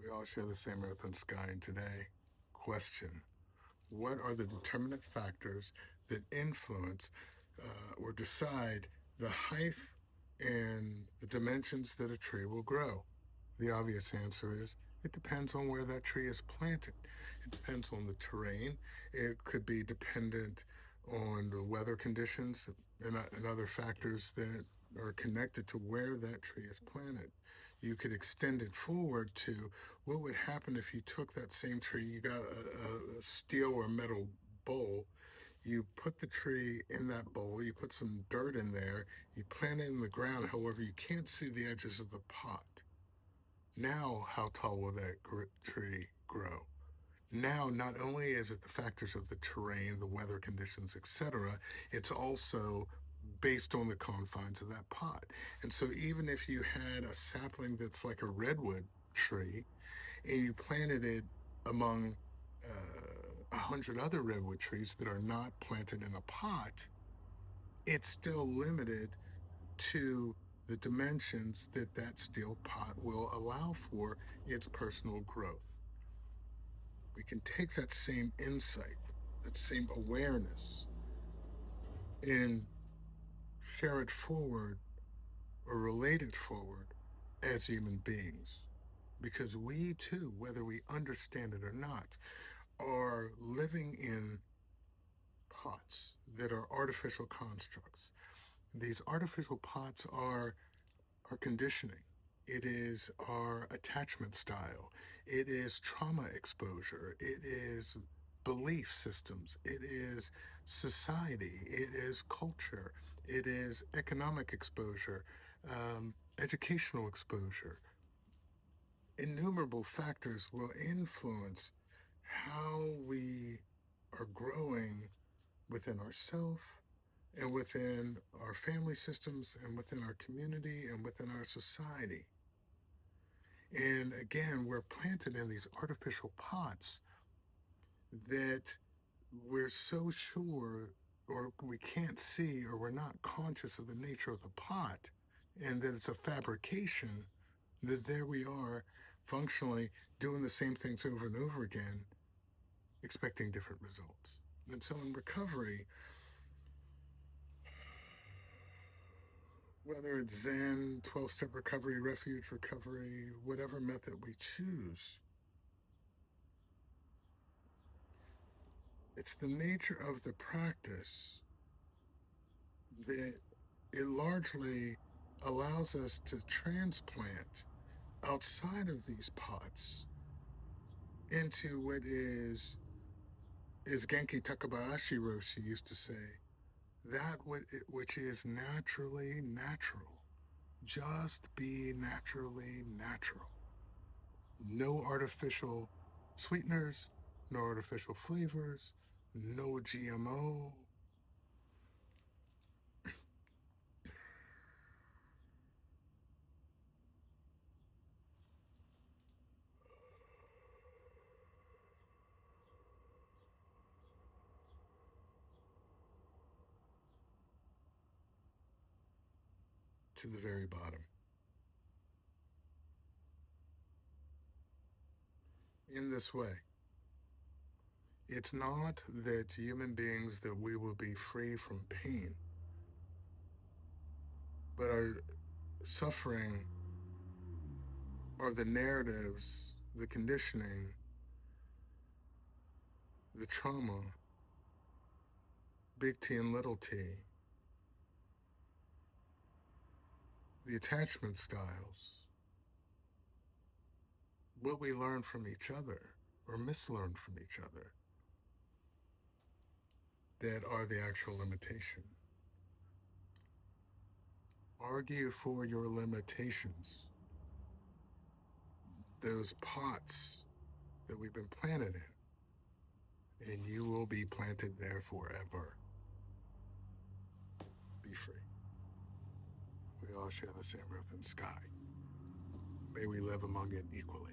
We all share the same earth and sky, and today, question: what are the determinant factors that influence or decide the height and the dimensions that a tree will grow? The obvious answer is it depends on where that tree is planted. It depends on the terrain. It could be dependent on the weather conditions and other factors that are connected to where that tree is planted. You could extend it forward to what would happen if you took that same tree, you got a steel or metal bowl, you put the tree in that bowl, you put some dirt in there, you plant it in the ground, however, you can't see the edges of the pot. Now, how tall will that tree grow? Now, not only is it the factors of the terrain, the weather conditions, etc., it's also based on the confines of that pot. And so, even if you had a sapling that's like a redwood tree and you planted it among 100 other redwood trees that are not planted in a pot, it's still limited to the dimensions that that steel pot will allow for its personal growth. We can take that same insight, that same awareness, and share it forward or relate it forward as human beings. Because we too, whether we understand it or not, are living in pots that are artificial constructs. These artificial pots are conditioning. It is our attachment style. It is trauma exposure. It is belief systems. It is society. It is culture. It is economic exposure, educational exposure. Innumerable factors will influence how we are growing within ourselves and within our family systems and within our community and within our society. And again, we're planted in these artificial pots that we're so sure or we can't see or we're not conscious of the nature of the pot and that it's a fabrication, that there we are functionally doing the same things over and over again, expecting different results. And so in recovery, whether it's Zen, 12-step recovery, refuge recovery, whatever method we choose, it's the nature of the practice that it largely allows us to transplant outside of these pots into what is, as Genki Takabayashi Roshi used to say, that which is naturally natural. Just be naturally natural. No artificial sweeteners, no artificial flavors, no GMO. To the very bottom. In this way, it's not that human beings that we will be free from pain, but our suffering are the narratives, the conditioning, the trauma, big T and little t, the attachment styles, what we learn from each other or mislearn from each other that are the actual limitation. Argue for your limitations, those pots that we've been planted in, and you will be planted there forever. Be free. We all share the same earth and sky. May we live among it equally.